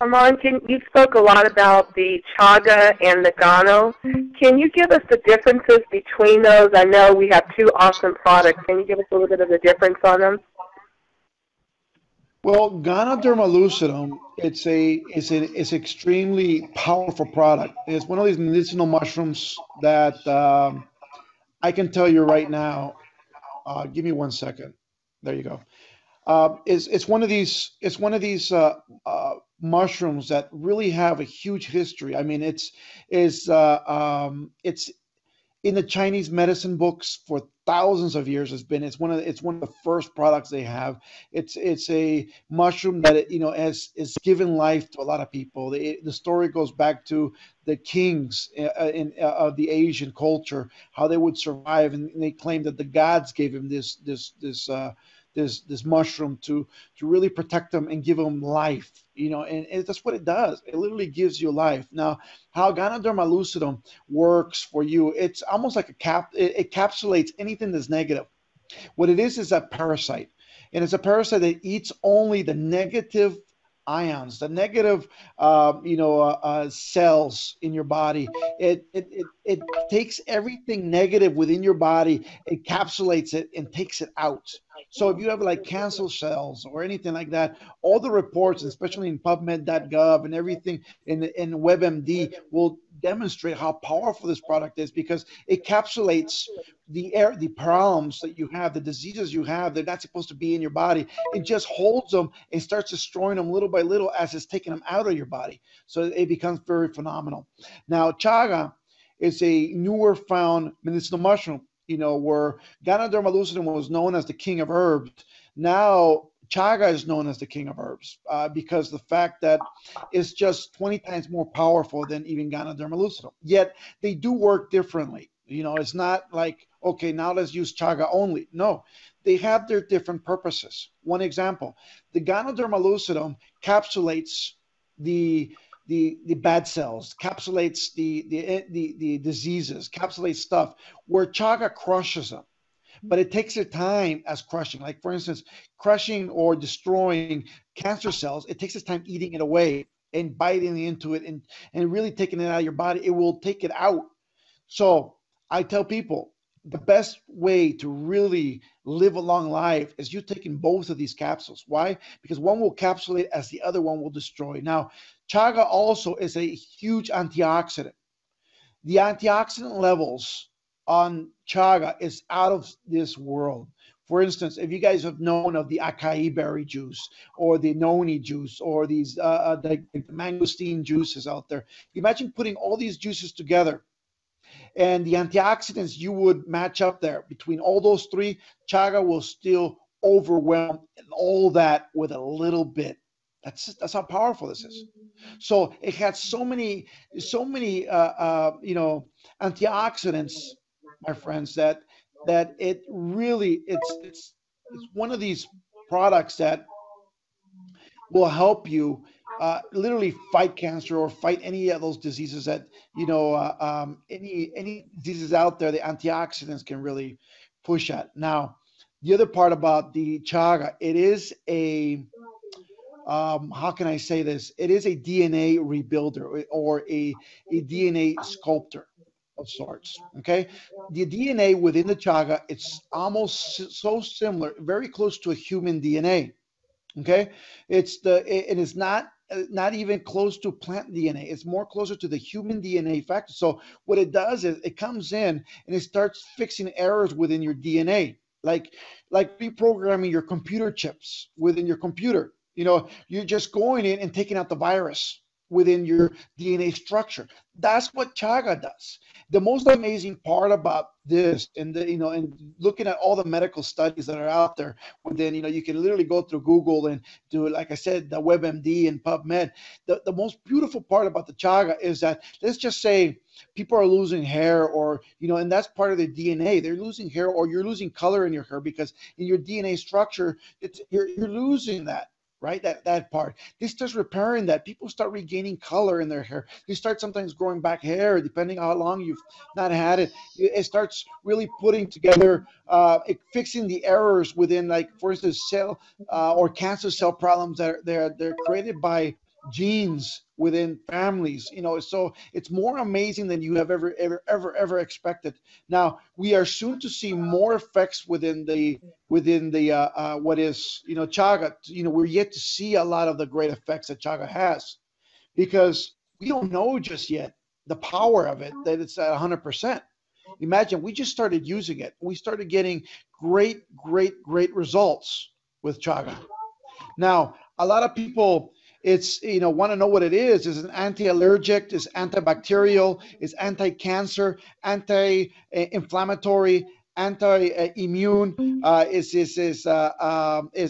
Armand, you spoke a lot about the CHAGA and the GANO. Can you give us the differences between those? I know we have two awesome products. Can you give us a little bit of the difference on them? Well, Ganoderma lucidum, it's extremely powerful product. It's one of these medicinal mushrooms that I can tell you right now. Give me 1 second. There you go. It's one of these mushrooms that really have a huge history. I mean, it's in the Chinese medicine books for thousands of years. It's one of the first products they have. It's a mushroom that has given life to a lot of people. The story goes back to the kings of the Asian culture, how they would survive, and they claim that the gods gave him this mushroom to really protect them and give them life. And that's what it does. It literally gives you life. Now, how Ganoderma lucidum works for you, it's almost like it encapsulates anything that's negative. What it is a parasite, and it's a parasite that eats only the negative ions, the negative, cells in your body. It takes everything negative within your body, encapsulates it, and takes it out. So if you have like cancer cells or anything like that, all the reports, especially in PubMed.gov and everything in WebMD, will demonstrate how powerful this product is because it encapsulates the problems that you have, the diseases you have. They're not supposed to be in your body. It just holds them and starts destroying them little by little as it's taking them out of your body. So it becomes very phenomenal. Now, chaga is a newer found medicinal mushroom, where Ganoderma lucidum was known as the king of herbs. Now, chaga is known as the king of herbs because the fact that it's just 20 times more powerful than even Ganoderma lucidum. Yet they do work differently. It's not like, okay, now let's use chaga only. No, they have their different purposes. One example, the Ganoderma lucidum capsulates the bad cells, capsulates the diseases, capsulates stuff, where chaga crushes them. But it takes their time as crushing. Like, for instance, crushing or destroying cancer cells, it takes its time eating it away and biting into it and really taking it out of your body. It will take it out. So I tell people the best way to really live a long life is you taking both of these capsules. Why? Because one will capsulate as the other one will destroy. Now, chaga also is a huge antioxidant. The antioxidant levels on chaga is out of this world. For instance, if you guys have known of the acai berry juice or the noni juice or the mangosteen juices out there, imagine putting all these juices together and the antioxidants you would match up there between all those three. Chaga will still overwhelm all that with a little bit. That's how powerful this is. So it has so many antioxidants, my friends, that it really it's one of these products that will help you literally fight cancer or fight any of those diseases that any diseases out there. The antioxidants can really push at. Now, the other part about the chaga, it is a how can I say this? It is a DNA rebuilder or a DNA sculptor of sorts. Okay, the DNA within the chaga, it's almost so similar, very close to a human DNA. Okay, it is not even close to plant DNA. It's more closer to the human DNA factor. So what it does is it comes in and it starts fixing errors within your DNA, like reprogramming your computer chips within your computer. You're just going in and taking out the virus within your DNA structure. That's what chaga does. The most amazing part about this, and looking at all the medical studies that are out there, within, you can literally go through Google and do, like I said, the WebMD and PubMed. The most beautiful part about the chaga is that, let's just say people are losing hair, or and that's part of their DNA. They're losing hair, or you're losing color in your hair because in your DNA structure, you're losing that, right? That part. This starts repairing that. People start regaining color in their hair. You start sometimes growing back hair, depending on how long you've not had it. It starts really putting together, fixing the errors within, like, for instance, cell or cancer cell problems that they're created by genes within families. So it's more amazing than you have ever expected. Now we are soon to see more effects within the what is chaga. We're yet to see a lot of the great effects that chaga has, because we don't know just yet the power of it, that it's at 100%. Imagine, we just started using it. We started getting great results with chaga. Now, a lot of people, it's want to know what it is. Is an anti-allergic? Is antibacterial? Is anti-cancer? Anti-inflammatory? Anti-immune? Is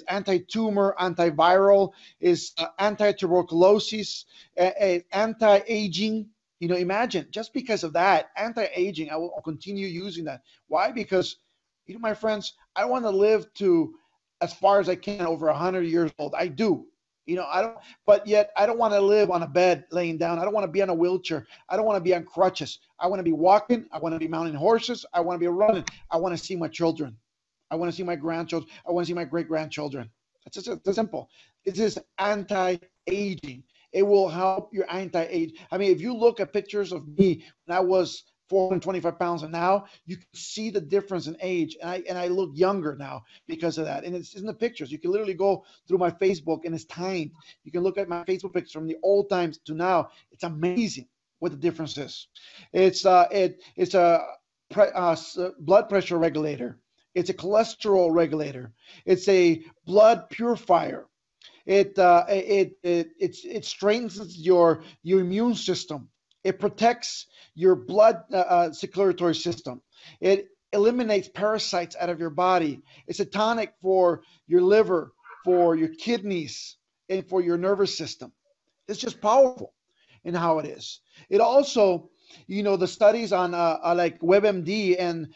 anti-tumor? Antiviral? Is anti-tuberculosis? Anti-aging? Imagine, just because of that anti-aging, I will continue using that. Why? Because, my friends, I want to live to as far as I can, over 100 years old. I do. I don't, but yet I don't want to live on a bed laying down. I don't want to be on a wheelchair. I don't want to be on crutches. I want to be walking. I want to be mounting horses. I want to be running. I want to see my children. I want to see my grandchildren. I want to see my great grandchildren. That's simple. It's just anti-aging. It will help your anti-age. I mean, if you look at pictures of me when I was 425 pounds, and now you can see the difference in age, and I look younger now because of that. And it's in the pictures. You can literally go through my Facebook, and it's timed. You can look at my Facebook pictures from the old times to now. It's amazing what the difference is. It's a blood pressure regulator. It's a cholesterol regulator. It's a blood purifier. It strengthens your immune system. It protects your blood circulatory system. It eliminates parasites out of your body. It's a tonic for your liver, for your kidneys, and for your nervous system. It's just powerful in how it is. It also, the studies on like WebMD and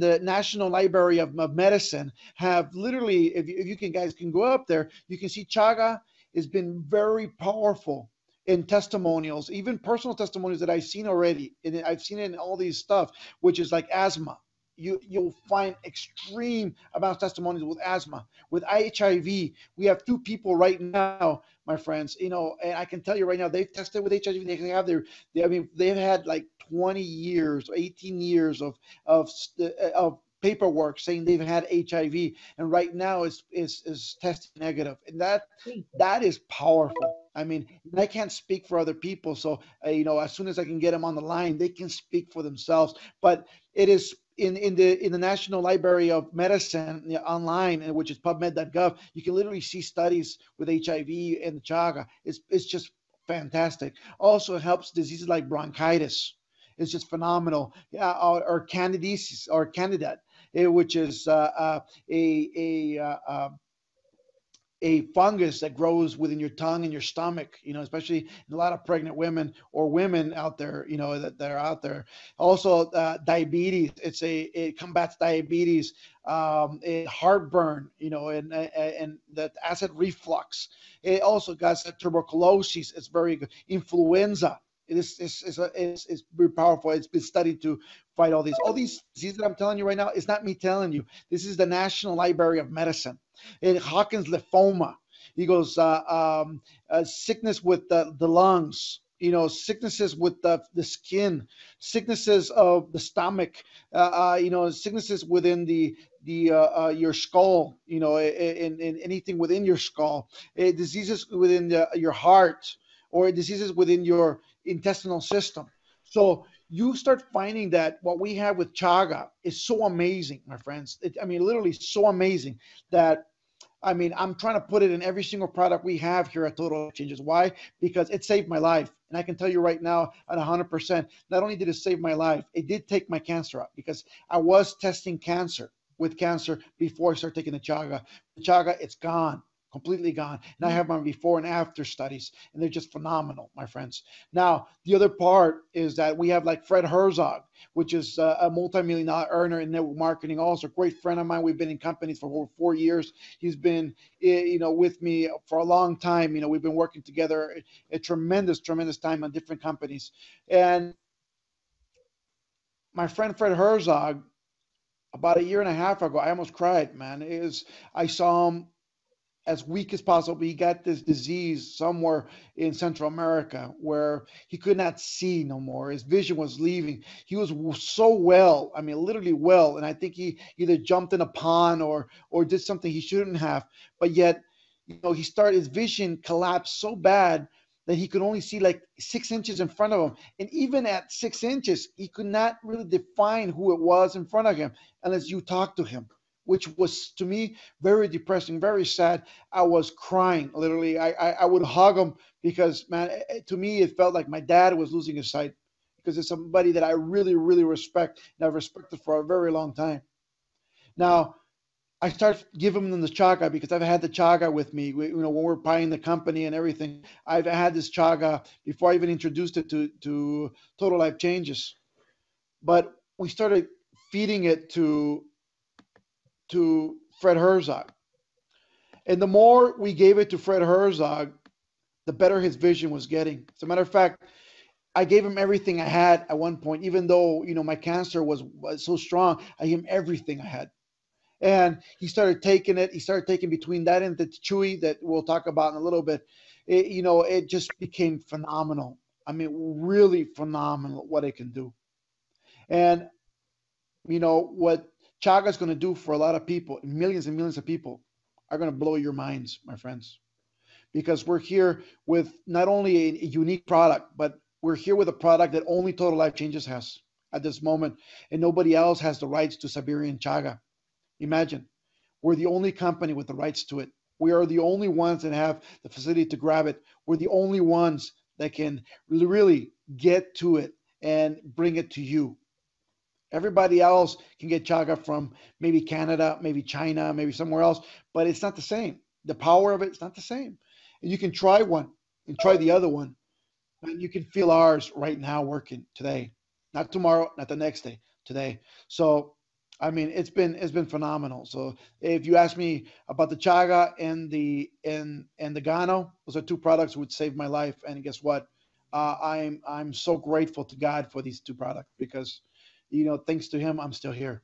the National Library of Medicine have literally, if you can guys can go up there, you can see chaga has been very powerful in testimonials, even personal testimonials that I've seen already, and I've seen it in all these stuff, which is like asthma. You'll find extreme amounts of testimonials with asthma, with HIV. We have two people right now, my friends. And I can tell you right now, they've tested with HIV. They have I mean, they've had like 20 years, 18 years of paperwork saying they've had HIV, and right now is testing negative, and that is powerful. I mean, I can't speak for other people, so as soon as I can get them on the line, they can speak for themselves. But it is in the National Library of Medicine, online, which is PubMed.gov. You can literally see studies with HIV and chaga. It's just fantastic. Also, it helps diseases like bronchitis. It's just phenomenal. Yeah, or candidiasis or candidate, which is a fungus that grows within your tongue and your stomach, especially in a lot of pregnant women or women out there, that are out there. Also, diabetes. It combats diabetes, heartburn, and the acid reflux. It also got tuberculosis. It's very good. Influenza. It's very powerful. It's been studied to fight all these diseases that I'm telling you right now. It's not me telling you. This is the National Library of Medicine. Hawkins lymphoma. He goes sickness with the lungs. Sicknesses with the skin, sicknesses of the stomach. Sicknesses within the your skull. In anything within your skull. Diseases within your heart, or diseases within your intestinal system. So you start finding that what we have with chaga is so amazing, my friends. I mean, literally so amazing that, I mean, I'm trying to put it in every single product we have here at Total Exchanges. Why? Because it saved my life. And I can tell you right now at 100%, not only did it save my life, it did take my cancer out, because I was testing cancer before I started taking the chaga. The chaga, it's gone. Completely gone. And I have my before and after studies, and they're just phenomenal, my friends. Now, the other part is that we have like Fred Herzog, which is a multi-million dollar earner in network marketing, also a great friend of mine. We've been in companies for over 4 years. He's been, with me for a long time. We've been working together a tremendous time on different companies. And my friend Fred Herzog, about a year and a half ago, I almost cried, man. I saw him as weak as possible. He got this disease somewhere in Central America where he could not see no more. His vision was leaving. He was so well, I mean, literally well, and I think he either jumped in a pond or did something he shouldn't have. But yet, he started his vision collapsed so bad that he could only see like 6 inches in front of him. And even at 6 inches, he could not really define who it was in front of him unless you talked to him, which was to me very depressing, very sad. I was crying literally. I would hug him because, man, to me, it felt like my dad was losing his sight because it's somebody that I really, really respect and I've respected for a very long time. Now, I start giving them the chaga because I've had the chaga with me. When we're buying the company and everything, I've had this chaga before I even introduced it to Total Life Changes. But we started feeding it to Fred Herzog, and the more we gave it to Fred Herzog, the better his vision was getting. As a matter of fact, I gave him everything I had at one point, even though my cancer was so strong. I gave him everything I had. And he started taking it. He started taking between that and the chewy that we'll talk about in a little bit. It just became phenomenal. I mean, really phenomenal what it can do. And what Chaga is going to do for a lot of people, millions and millions of people, are going to blow your minds, my friends. Because we're here with not only a unique product, but we're here with a product that only Total Life Changes has at this moment, and nobody else has the rights to Siberian Chaga. Imagine, we're the only company with the rights to it. We are the only ones that have the facility to grab it. We're the only ones that can really get to it and bring it to you. Everybody else can get chaga from maybe Canada, maybe China, maybe somewhere else, but it's not the same. The power of it's not the same. And you can try one and try the other one, and you can feel ours right now working today, not tomorrow, not the next day, today. So, I mean, it's been phenomenal. So, if you ask me about the chaga and the Gano, those are two products that would save my life. And guess what? I'm so grateful to God for these two products because thanks to him, I'm still here.